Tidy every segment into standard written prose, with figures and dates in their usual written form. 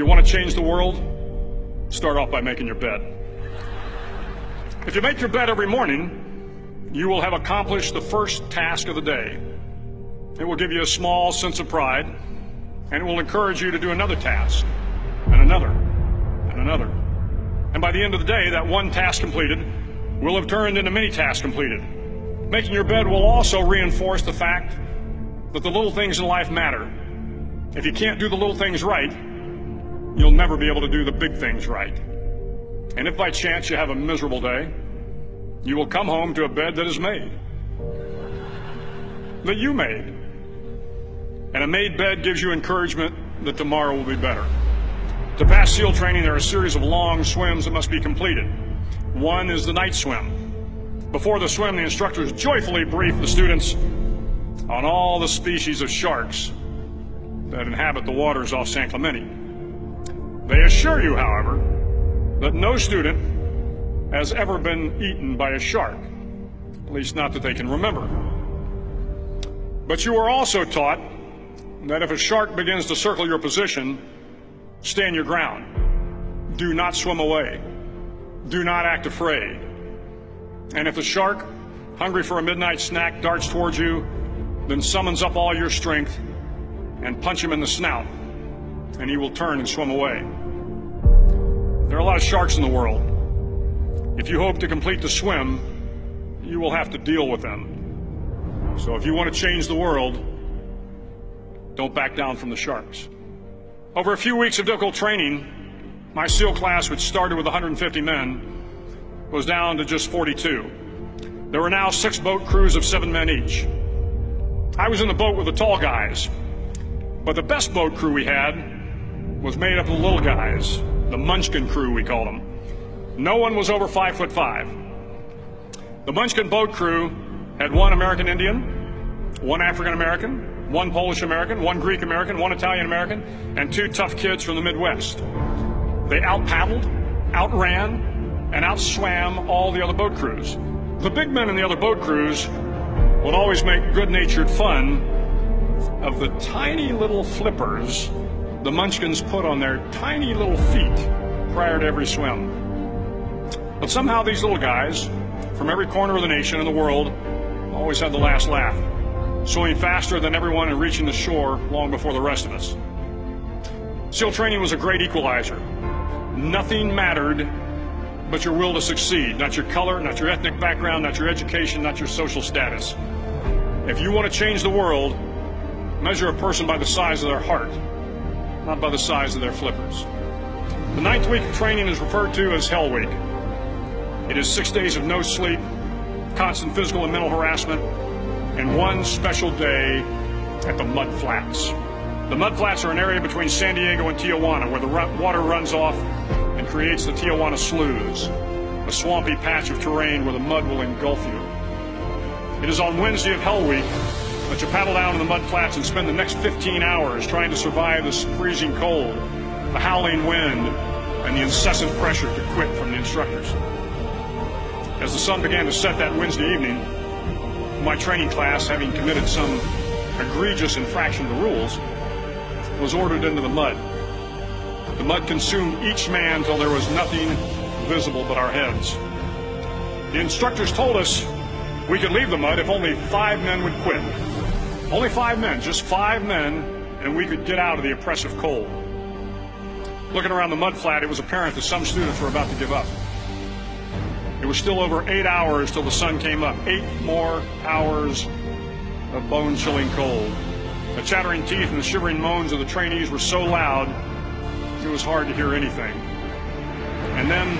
you want to change the world, start off by making your bed. If you make your bed every morning, you will have accomplished the first task of the day. It will give you a small sense of pride, and it will encourage you to do another task, and another, and another. And by the end of the day, that one task completed will have turned into many tasks completed. Making your bed will also reinforce the fact that the little things in life matter. If you can't do the little things right, you'll never be able to do the big things right. And if by chance you have a miserable day, you will come home to a bed that is made. That you made. And a made bed gives you encouragement that tomorrow will be better. To pass SEAL training, there are a series of long swims that must be completed. One is the night swim. Before the swim, the instructors joyfully brief the students on all the species of sharks that inhabit the waters off San Clemente. They assure you, however, that no student has ever been eaten by a shark, at least not that they can remember. But you are also taught that if a shark begins to circle your position, stand your ground. Do not swim away. Do not act afraid. And if the shark, hungry for a midnight snack, darts towards you, then summons up all your strength and punch him in the snout, and he will turn and swim away. There are a lot of sharks in the world. If you hope to complete the swim, you will have to deal with them. So if you want to change the world, don't back down from the sharks. Over a few weeks of difficult training, my SEAL class, which started with 150 men, was down to just 42. There were now 6 boat crews of 7 men each. I was in the boat with the tall guys, but the best boat crew we had was made up of the little guys, the Munchkin crew, we called them. No one was over 5'5". The Munchkin boat crew had 1 American Indian, 1 African American, 1 Polish American, 1 Greek American, 1 Italian American, and 2 tough kids from the Midwest. They out-paddled, outran, and outswam all the other boat crews. The big men in the other boat crews would always make good-natured fun of the tiny little flippers the Munchkins put on their tiny little feet prior to every swim. But somehow these little guys from every corner of the nation and the world always had the last laugh, swimming faster than everyone and reaching the shore long before the rest of us. SEAL training was a great equalizer. Nothing mattered but your will to succeed, not your color, not your ethnic background, not your education, not your social status. If you want to change the world, measure a person by the size of their heart, not by the size of their flippers. The 9th week of training is referred to as Hell Week. It is 6 days of no sleep, constant physical and mental harassment, and 1 special day at the Mud Flats. The Mud Flats are an area between San Diego and Tijuana where the water runs off and creates the Tijuana Sloughs, a swampy patch of terrain where the mud will engulf you. It is on Wednesday of Hell Week that you paddle down to the Mud Flats and spend the next 15 hours trying to survive this freezing cold, the howling wind, and the incessant pressure to quit from the instructors. As the sun began to set that Wednesday evening, my training class, having committed some egregious infraction to the rules, was ordered into the mud. The mud consumed each man till there was nothing visible but our heads. The instructors told us we could leave the mud if only 5 men would quit. Only 5 men, just 5 men, and we could get out of the oppressive cold. Looking around the mud flat, it was apparent that some students were about to give up. It was still over 8 hours till the sun came up. 8 more hours of bone-chilling cold. The chattering teeth and the shivering moans of the trainees were so loud, it was hard to hear anything. And then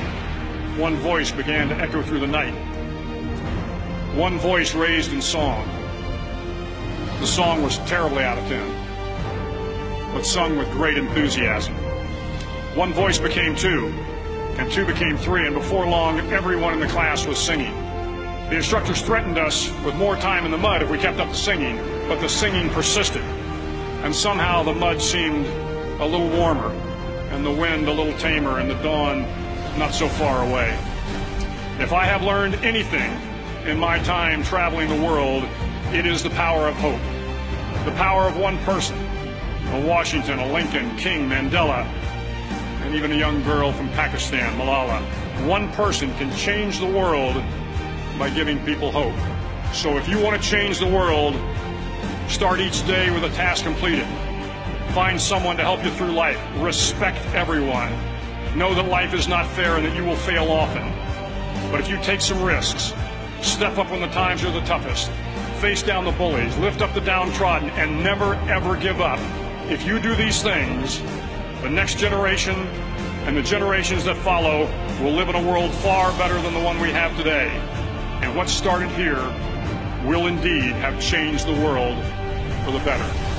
one voice began to echo through the night. One voice raised in song. The song was terribly out of tune, but sung with great enthusiasm. One voice became 2, and 2 became 3, and before long, everyone in the class was singing. The instructors threatened us with more time in the mud if we kept up the singing, but the singing persisted, and somehow the mud seemed a little warmer, and the wind a little tamer, and the dawn not so far away. If I have learned anything in my time traveling the world, it is the power of hope. The power of one person, a Washington, a Lincoln, King, Mandela, and even a young girl from Pakistan, Malala. One person can change the world by giving people hope. So if you want to change the world, start each day with a task completed. Find someone to help you through life. Respect everyone. Know that life is not fair and that you will fail often. But if you take some risks, step up when the times are the toughest, face down the bullies, lift up the downtrodden, and never ever give up. If you do these things, the next generation and the generations that follow will live in a world far better than the one we have today. And what started here will indeed have changed the world for the better.